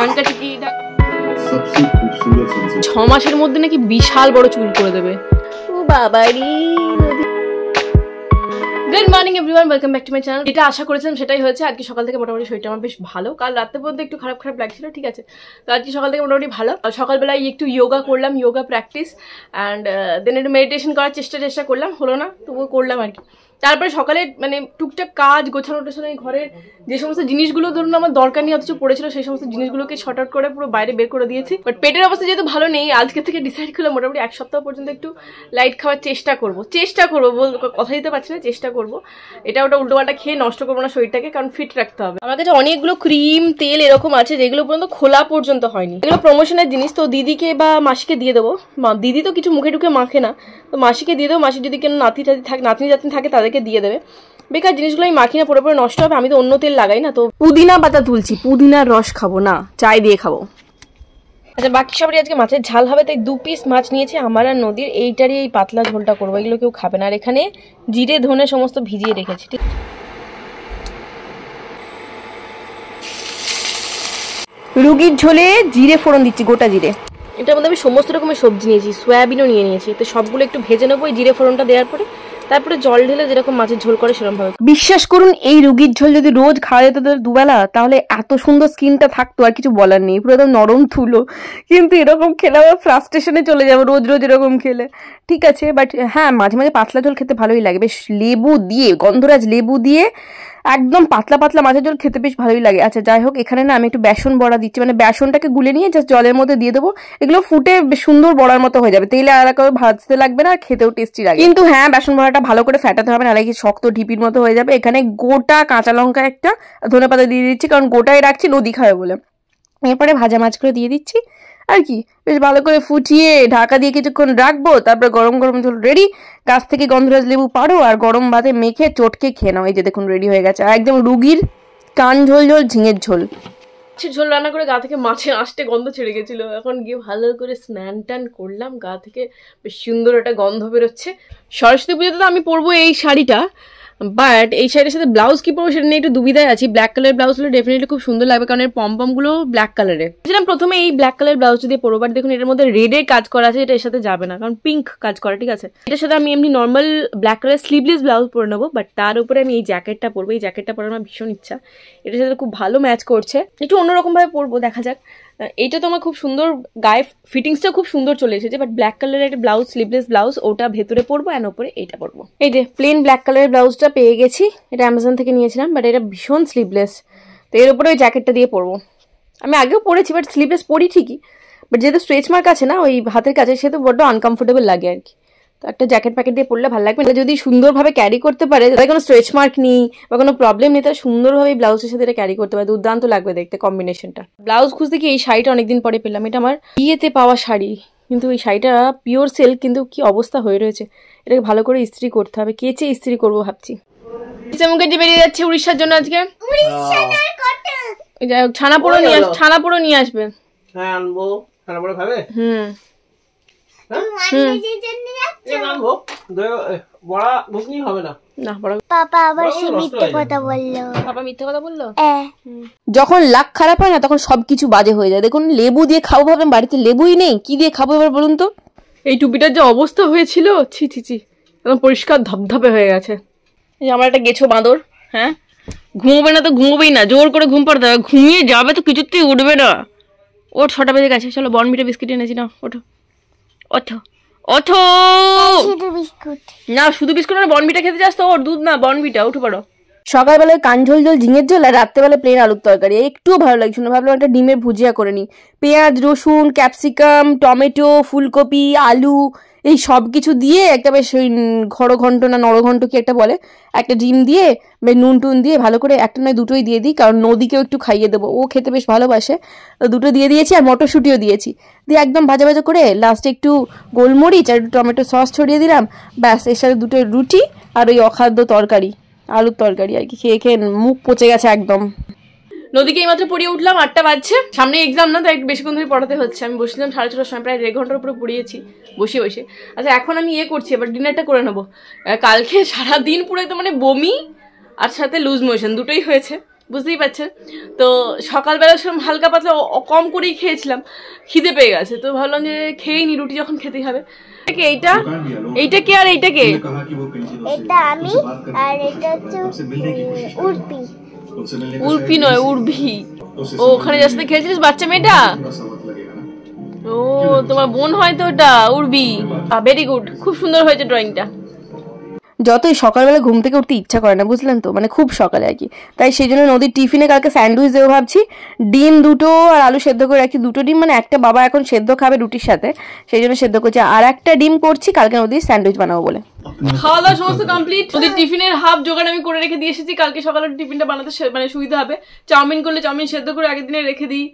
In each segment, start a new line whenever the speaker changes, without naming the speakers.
ঢাঙ্কা চিকি 6 মাসের মধ্যে নাকি বিশাল বড় চুল করে দেবে। ও বাবারি। Good morning everyone, welcome back to my channel. যেটা আশা করেছিলাম সেটাই হয়েছে। আজকে সকাল থেকে মোটামুটি শরীরটা আমার বেশ ভালো। কাল রাতে পর্যন্ত একটু খারাপ খারাপ লাগছিল, ঠিক আছে। তো আজকে সকাল থেকে মোটামুটি ভালো। সকালবেলায় একটু যোগা করলাম, যোগা প্র্যাকটিস, অ্যান্ড দেন একটু মেডিটেশন করার চেষ্টা করলাম, হলো না তবুও করলাম আর কি। তারপরে সকালে মানে টুকটাক কাজ গোছানো টোছানো, ঘরের যে সমস্ত জিনিসগুলো ধরুন আমার দরকার নেই অথচ পড়েছিল, সেই সমস্ত জিনিসগুলোকে শর্ট আউট করে পুরো বাইরে বের করে দিয়েছি। বাট পেটের অবস্থা যেহেতু ভালো নেই, আজকে থেকে ডিসাইড করলাম মোটামুটি 1 সপ্তাহ পর্যন্ত একটু লাইট খাওয়ার চেষ্টা করবো কথা দিতে পারছি না, চেষ্টা করবো। এটা ওটা উল্টোপাল্টা খেয়ে নষ্ট করবো না শরীরটাকে, কারণ ফিট রাখতে হবে। আমার কাছে অনেকগুলো ক্রিম তেল এরকম আছে যেগুলো পর্যন্ত খোলা পর্যন্ত হয়নি। এগুলো প্রমোশনের জিনিস, তো দিদিকে বা মাসিকে দিয়ে দেবো। দিদি তো কিছু মুখে টুকে মাখে না, তো মাসিকে দিয়ে দেবো। মাসি যদি কেন নাতনি জাতনি থাকে তাদেরকে দিয়ে দেবে। বেকার জিনিসগুলো আমি মাখি না, পরে নষ্ট হবে। আমি তো অন্য তেল লাগাই না। তো পুদিনা পাতা তুলছি, পুদিনার রস খাবো না, চায় দিয়ে খাবো। আচ্ছা, বাকি সবারই আজকে মাছের ঝাল হবে, তাই 2 পিস মাছ নিয়েছি আমার আর নদীর। এইটারই এই পাতলা ঝোলটা করবো, এগুলো কেউ খাবে না। আর এখানে জিরে ধনে সমস্ত ভিজিয়ে রেখেছি, ঠিক। রুগীর ঝোলে জিরে ফোড়ন দিচ্ছি, গোটা জিরে। এটার মধ্যে আমি সমস্ত রকমের সবজি নিয়েছি, সয়াবিনও নিয়ে নিয়েছি। তো সবগুলো একটু ভেজে নেবো এই জিরে ফোড়নটা দেওয়ার পরে, তারপরে জল ঢেলে যেরকম মাছের ঝোল করে সেরকম ভাবে। বিশ্বাস করুন, এই রুগীর ঝোল যদি রোজ খাওয়া যেত দুবেলা, তাহলে এত সুন্দর স্কিনটা থাকতো, আর কিছু বলার নেই। পুরো একদম নরম তুলো। কিন্তু এরকম খেলে আবার ফ্রাস্ট্রেশনে চলে যাবো রোজ রোজ এরকম খেলে, ঠিক আছে। বাট হ্যাঁ, মাঝে মাঝে পাতলা ঝোল খেতে ভালোই লাগে, বেশ লেবু দিয়ে, গন্ধরাজ লেবু দিয়ে একদম পাতলা পাতলা মাছের ঝোল খেতে বেশ ভালোই লাগে। আচ্ছা যাই হোক, এখানে না আমি একটু বেসন বড়া দিচ্ছি, মানে বেসনটাকে গুলে নিয়ে জাস্ট জলের মধ্যে দিয়ে দেবো। এগুলো ফুটে বেশ সুন্দর বড়ার মতো হয়ে যাবে, তেলে আলাদা করে ভাজতে লাগবে না, আর খেতেও টেস্টি লাগে। কিন্তু হ্যাঁ, বেসন বড়াটা ভালো করে ফেটাতে হবে, নাহলে শক্ত ঢিপির মতো হয়ে যাবে। এখানে গোটা কাঁচা লঙ্কা একটা, ধনেপাতা দিয়ে দিচ্ছি, কারণ গোটাই রাখছি নদী খাবে বলে। এরপরে ভাজা মাছগুলো দিয়ে দিচ্ছি আর কি, বেশ ভালো করে ফুটিয়ে ঢাকা দিয়ে কিছুক্ষণ রাখবো। তারপরে গরম গরম ঝোল রেডি। গাছ থেকে গন্ধরাজ লেবু পাড়ো আর গরম ভাতে মেখে চটকে খেয়ে নাও। এই যে দেখুন রেডি হয়ে গেছে, একদম রুগীর কান ঝোল ঝোল ঝিঙের ঝোল। মাছের ঝোল রান্না করে গা থেকে মাছের আঁশটে গন্ধ ছেড়ে গেছিল। এখন গিয়ে ভালো করে স্নান টান করলাম, গা থেকে বেশ সুন্দর একটা গন্ধ বেরোচ্ছে। সরস্বতী পুজোতে তো আমি পরবো এই শাড়িটা, বাট এই শাড়ির সাথে ব্লাউজ কি পরবো সেটা নিয়ে একটু দুবিধায় আছি। ব্ল্যাক কালারের ব্লাউজ হলে ডেফিনেটলি খুব সুন্দর লাগবে, কারণ এর পম্পম গুলো ব্ল্যাক কালারের। বুঝলাম প্রথমে এই ব্ল্যাক কালার ব্লাউজ দিয়ে পরবো, বাট দেখুন এটার মধ্যে রেডের কাজ করা আছে, এটা এর সাথে যাবে না, কারণ পিঙ্ক কাজ করা, ঠিক আছে। এটার সাথে আমি এমনি normal black colour sleeveless blouse পরে নেবো, বাট তার উপরে আমি এই জ্যাকেটটা পরবো। এই জ্যাকেটটা পরার আমার ভীষণ ইচ্ছা, এটার সাথে খুব ভালো ম্যাচ করছে। একটু অন্যরকম ভাবে পরবো, দেখা যাক। এইটা তো আমার খুব সুন্দর, গায়ে ফিটিংসটা খুব সুন্দর চলে এসেছে। বাট ব্ল্যাক কালারের একটা ব্লাউজ, স্লিভলেস ব্লাউজ, ওটা ভেতরে পরবো, আর উপরে এইটা পরবো। এই যে প্লেন ব্ল্যাক কালারের ব্লাউজটা পেয়ে গেছি, এটা অ্যামাজন থেকে নিয়েছিলাম, বাট এটা ভীষণ স্লিভলেস। তো এর উপরে ওই জ্যাকেটটা দিয়ে পরবো। আমি আগেও পরেছি, বাট স্লিভলেস পরি ঠিকই, বাট যেহেতু স্ট্রেচ মার্ক আছে না ওই হাতের কাছে, সেহেতু বড্ড আনকমফোর্টেবল লাগে আর কি। তো একটা জ্যাকেট প্যাকেট দিয়ে পরলে ভালো লাগবে। যদি সুন্দরভাবে ক্যারি করতে পারে, যাদের কোনো স্ট্রেচ মার্ক নেই বা কোনো প্রবলেম নেই, তারা সুন্দরভাবে ব্লাউজের সাথে এটা ক্যারি করতে পারে। দুর্দান্ত লাগবে দেখতে কম্বিনেশনটা। ব্লাউজ খুঁজতে গিয়ে এই শাড়িটা অনেকদিন পরে পেলাম। এটা আমার বিয়েতে পাওয়া শাড়ি, কিন্তু এই শাড়িটা পিওর সিল্ক, কিন্তু কি অবস্থা হয়ে রয়েছে। এটাকে ভালো করে ইস্ত্রি করতে হবে, কেচে ইস্ত্রি করবো ভাবছি। মুখার্জি বেরিয়ে যাচ্ছে উড়িষ্যার জন্য আজকে। যাই হোক, ছানাপোড়ো নিয়ে আসবে। হ্যাঁ আনবো, ছানাপোড়ো খাবে? যখন লাক খারাপ হয় না, তখন সবকিছু বাজে হয়ে যায়। দেখুন লেবু দিয়ে খাবো ভাবলাম, বাড়িতে লেবুই নেই, কি দিয়ে খাবো এবার বলুন তো। এই টুপিটার যে অবস্থা হয়েছিল, ছি ছি ছি, একদম পরিষ্কার ধপধপে হয়ে গেছে। এই আমার একটা গেছো বাঁদর, হ্যাঁ ঘুমোবে না তো ঘুমোবেই না, জোর করে ঘুম পাড়তে হবে, ঘুমিয়ে যাবে তো কিছুতেই উঠবে না। ওর 6টা বেজে গেছে, চলো বর্নভিটা বিস্কিট এনেছি না, ওঠো ওঠো ওঠো। না শুধু বিস্কুট না, বর্নভিটা খেতে চাস তো, ওর দুধ না বর্নভিটা, উঠে পড়ো। সকালবেলায় কান ঝোল ঝোল ঝিঙের ঝোল, আর রাত্রেবেলায় প্লেন আলুর তরকারি, একটুও ভালো লাগছিল না। ভাবলাম একটা ডিমের ভুজিয়া করে নিই। পেঁয়াজ রসুন ক্যাপসিকাম টমেটো ফুলকপি আলু এই সব কিছু দিয়ে একটা বেশ ওই ঘণ্ট না নরঘণ্ট কি একটা বলে, একটা ডিম দিয়ে বেশ নুন টুন দিয়ে ভালো করে, একটা নয় দুটোই দিয়ে দিই, কারণ নদীকেও একটু খাইয়ে দেবো, ও খেতে বেশ ভালোবাসে। তো দুটো দিয়ে দিয়েছি, আর মটরশুঁটিও দিয়েছি, দিয়ে একদম ভাজা ভাজা করে লাস্টে একটু গোলমরিচ আর একটু টমেটো সস ছড়িয়ে দিলাম, ব্যাস। এর সাথে দুটো রুটি আর ওই অখাদ্য তরকারি, আলুর তরকারি আর কি। খেয়ে খেয়ে মুখ পচে গেছে একদম। নদীকে এইমাত্র পড়িয়ে উঠলাম, 8টা বাজছে, সামনে এক্সাম না, তাই একটু বেশিক্ষণ ধরে পড়াতে হচ্ছে। আমি বসলাম 6:30টার সময়, প্রায় 1.5 ঘন্টার উপরে পড়িয়েছি বসে বসে। আচ্ছা এখন আমি করছি, এবার ডিনারটা করে নেবো। কালকে সারাদিন পুরো তো মানে বমি আর সাথে লুজ মোশন দুটোই হয়েছে। বুঝতেই পারছেন। তো সকালবেলা সেরকম হালকা পাতলা কম করেই খেয়েছিলাম, খিদে পেয়ে গেছে, তো ভাবলাম যে খেয়েই নি, রুটি যখন খেতেই হবে। এইটা এইটা কে আর এইটা কে?
এটা আমি, আর এটা হচ্ছে উর্পি।
উর্পি নয়, উর্বি। ও ওখানে যার সাথে খেলছিলিস বাচ্চা মেয়েটা? ও তোমার বোন হয়তো ওটা, উর্বি। ভেরি গুড, খুব সুন্দর হয়েছে ড্রয়িংটা। যতই সকালবেলা ঘুম থেকে উঠতে ইচ্ছা করে না, বুঝলেন তো, মানে খুব সকালে আর কি। তাই সেই জন্য নদীর টিফিনে কালকে স্যান্ডউইচ দেবো ভাবছি। ডিম দুটো আর আলু সেদ্ধ করে রাখি, দুটো ডিম, মানে একটা বাবা এখন সেদ্ধ খাবে রুটির সাথে, সেই জন্য সেদ্ধ করছি, আর একটা ডিম করছি কালকে নদীর স্যান্ডউইচ বানাবো বলে। খাওয়া দাওয়া সমস্ত কমপ্লিট। নদীর টিফিনের হাফ জোগাড় আমি করে রেখে দিয়ে এসেছি, কালকে সকালে টিফিনটা বানাতে মানে সুবিধা হবে। চাউমিন করলে চাউমিন সেদ্ধ করে আগের দিনে রেখে দিই,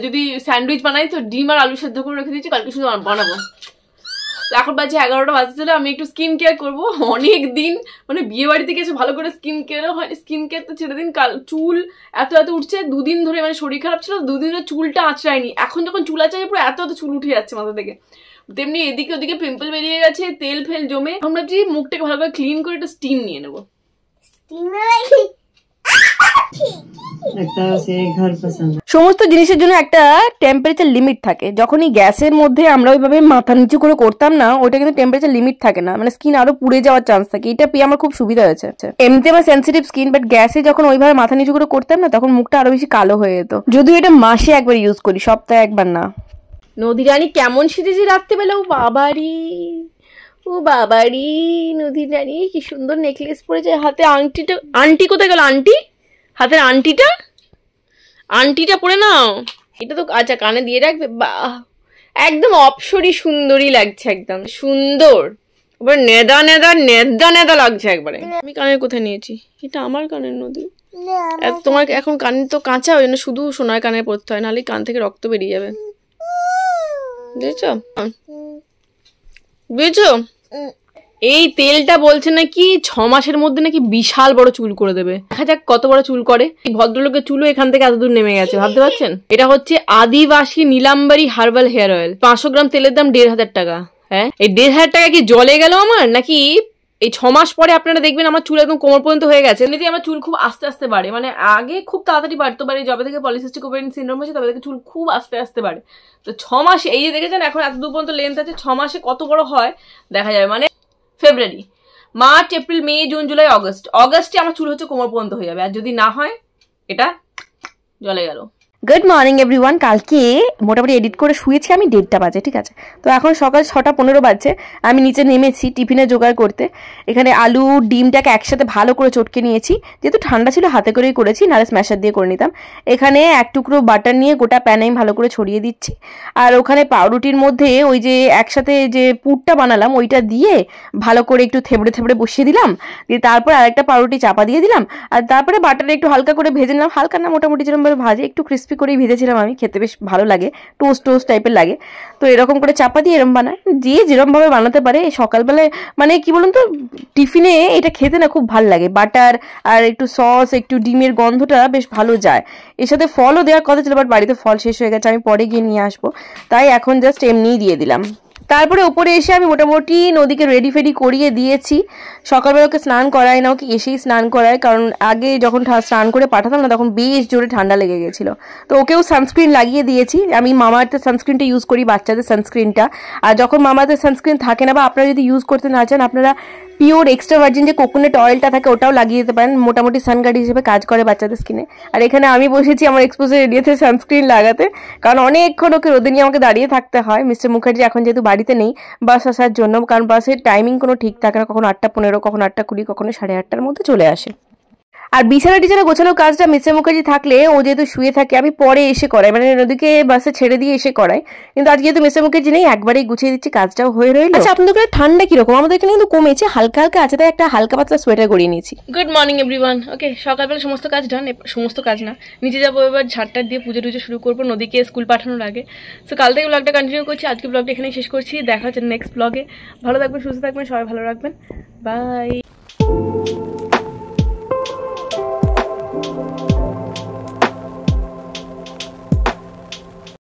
যদি স্যান্ডউইচ বানাই তো ডিম আর আলু সেদ্ধ করে রেখে দিচ্ছি, কালকে শুধু বানাবো। এখন বাজে 11টা বাজতে চলে, আমি একটু স্কিন কেয়ার করবো। অনেক দিন মানে বিয়ে বাড়িতে গেছে, ভালো করে স্কিন কেয়ারও হয়। স্কিন কেয়ার তো ছেড়ে দিন, চুল এত এত উঠছে, দুদিন ধরে মানে শরীর খারাপ ছিল, দুদিন ধরে চুলটা আঁচড়ায়নি। এখন যখন চুল আঁচড়ায় পুরো এত এত চুল উঠে যাচ্ছে মাথা থেকে, তেমনি এদিকে ওদিকে পিম্পল বেরিয়ে গেছে, তেল ফেল জমে। আমরা ভাবছি মুখটাকে ভালো করে ক্লিন করে একটু স্টিম নিয়ে নেবো। সমস্ত জিনিসের জন্য একটা টেম্পারেচার লিমিট থাকে। যখনই গ্যাসের মধ্যে আমরা ওইভাবে মাথা নিচু করে করতাম না, ওইটা কিন্তু টেম্পারেচার লিমিট থাকে না, মানে স্কিন আরো পুড়ে যাওয়ার চান্স থাকে। এটা পেয়ে আমার খুব সুবিধা হয়েছে। এমনিতে আমার সেন্সিটিভ স্কিন, বাট গ্যাসে যখন ওইভাবে মাথা নিচু করে করতাম না, তখন মুখটা আরো বেশি কালো হয়ে যেত। যদিও এটা মাসে একবার ইউজ করি, সপ্তাহে একবার না। নদী রানী কেমন সেজেছে রাত্রেবেলা, ও বাবারি, ও বাবারি, নদী রানী কি সুন্দর নেকলেস পরেছে, হাতে আংটিটা। আন্টি কোথায় গেল? আন্টি হাতের আন্টিটা পরে নাও। এটা তো আচ্ছা কানে দিয়ে রাখবে। বাহ, একদম অপসরি সুন্দরী লাগছে, একদম সুন্দর, নেদা নেদা নেদা নেদা লাগছে একবারে। আমি কানের কোথায় নিয়েছি? এটা আমার কানের নদী। তোমার এখন কান তো কাঁচা, ওই জন্য শুধু সোনার কানে পড়তে হয়, নাহলে কান থেকে রক্ত বেরিয়ে যাবে, বুঝেছো? বুঝেছো? এই তেলটা বলছে নাকি 6 মাসের মধ্যে নাকি বিশাল বড় চুল করে দেবে। দেখা যাক কত বড় চুল করে। ভদ্রলোকের চুলও এখান থেকে এতদূর নেমে গেছে, ভাবতে পারছেন? এটা হচ্ছে আদিবাসী নীলাম্বারি হার্বাল হেয়ার অয়েল। 500 গ্রাম তেলের দাম 1500 টাকা। হ্যাঁ, এই 1500 টাকা কি জলে গেল আমার, নাকি এই 6 মাস পরে আপনারা দেখবেন আমার চুল একদম কোমর পর্যন্ত হয়ে গেছে। এমনিতে আমার চুল খুব আস্তে আস্তে বাড়ে, মানে আগে খুব তাড়াতাড়ি বাড়তে পারে, যবে থেকে পলিসিস্টিক ওভারিয়ান সিনড্রোম হয়েছে তবে থেকে চুল খুব আস্তে আস্তে বাড়ে। তো 6 মাসে এই যে দেখেছেন এখন এত দূর পর্যন্ত লেন্থ আছে, 6 মাসে কত বড় হয় দেখা যাবে। মানে ফেব্রুয়ারি, মার্চ, এপ্রিল, মে, জুন, জুলাই, অগস্টে আমার চুল হচ্ছে কোমর পর্যন্ত হয়ে যাবে, আর যদি না হয় এটা জলে গেল। Good morning everyone. কালকে মোটামুটি এডিট করে শুয়েছি আমি 1:30টা বাজে, ঠিক আছে? তো এখন সকাল 6:15 বাজছে। আমি নিচে নেমেছি টিফিনে জোগাড় করতে। এখানে আলু ডিমটাকে একসাথে ভালো করে চটকে নিয়েছি, যেহেতু ঠান্ডা ছিল হাতে করেই করেছি, নাহলে স্ম্যাশার দিয়ে করে নিতাম। এখানে 1 টুকরো বাটার নিয়ে গোটা প্যানে আমি ভালো করে ছড়িয়ে দিচ্ছি, আর ওখানে পাউরুটির মধ্যে ওই যে একসাথে যে পুরটা বানালাম ওইটা দিয়ে ভালো করে একটু থেবড়ে থেবড়ে বসিয়ে দিলাম, দিয়ে তারপর আরেকটা পাউরুটি চাপা দিয়ে দিলাম, আর তারপরে বাটারে একটু হালকা করে ভেজে নিলাম। হালকা না, মোটামুটি যেরকমভাবে ভাজে একটু ক্রিস্পি করেই ভেজেছিলাম আমি, খেতে বেশ ভালো লাগে, টোস্ট টোস্ট টাইপের লাগে। তো এরকম করে চাপা দিয়ে এরকম বানায়, যে যেরকমভাবে বানাতে পারে। সকালবেলায় মানে কি বলুন তো, টিফিনে এটা খেতে না খুব ভালো লাগে। বাটার আর একটু সস, একটু ডিমের গন্ধটা বেশ ভালো যায়। এর সাথে ফলও দেওয়ার কথা ছিল, বাট বাড়িতে ফল শেষ হয়ে গেছে, আমি পরে গিয়ে নিয়ে আসবো, তাই এখন জাস্ট এমনিই দিয়ে দিলাম। তারপরে উপরে এসে আমি মোটামুটি নদীকে রেডি ফেডি করিয়ে দিয়েছি। সকালবেলা ওকে স্নান করাই না, ওকে এসেই স্নান করায়, কারণ আগে যখন স্নান করে পাঠাতাম না তখন বেশ জোরে ঠান্ডা লেগে গেছিলো। তো ওকেও সানস্ক্রিন লাগিয়ে দিয়েছি। আমি মামাআর্থের সানস্ক্রিনটা ইউজ করি, বাচ্চাদের সানস্ক্রিনটা। আর যখন মামাআর্থের সানস্ক্রিন থাকে না, বা আপনারা যদি ইউজ করতে না চান, আপনারা পিওর এক্সট্রা ভার্জিন যে কোকোনাট অয়েলটা থাকে ওটাও লাগিয়ে দিতে পারেন, মোটামুটি সানগার্ড হিসেবে কাজ করে বাচ্চাদের স্কিনে। আর এখানে আমি বসেছি আমার এক্সপোজার এরিয়াতে সানস্ক্রিন লাগাতে, কারণ অনেকক্ষণ ওকে রোদে নিয়ে আমাকে দাঁড়িয়ে থাকতে হয়। মিস্টার মুখার্জি এখন যেহেতু বাড়িতে নেই বাস আসার জন্য, কারণ বাসের টাইমিং কোনো ঠিক থাকে না, কখনো 8:15, কখনো 8:20, কখনো 8:30 মধ্যে চলে আসে। আর বিছানা টিছানা গোছানো কাজটা মিস্টার মুখার্জি থাকলে ও যেহেতু শুয়ে থাকে আমি পরে এসে করাই, মানে নদীকে বাসে ছেড়ে দিয়ে এসে করাই। কিন্তু আজ যেহেতু মিস্টার মুখার্জি নেই, একবারেই গুছিয়ে দিচ্ছি, কাজটাও হয়ে রইল। আচ্ছা, আপনাদের ঠান্ডা কিরকম? আমাদের এখানে কিন্তু কমেছে, হালকা হালকা আছে, তাই একটা হালকা পাতলা সোয়েটার গড়িয়ে নিয়েছি। Good morning everyone. ওকে, সকালবেলা সমস্ত কাজ ডান, সমস্ত কাজ না, নিচে যাবো এবার, ঝাড়টার দিয়ে পুজো টুজো শুরু করবো নদীকে স্কুল পাঠানোর আগে। তো কাল থেকে ব্লগটা কন্টিনিউ করছি, আজকে ব্লগটা এখানেই শেষ করছি। দেখা হচ্ছে নেক্সট ব্লগে। ভালো থাকবেন, সুস্থ থাকবেন, সবাই ভালো রাখবেন, বাই।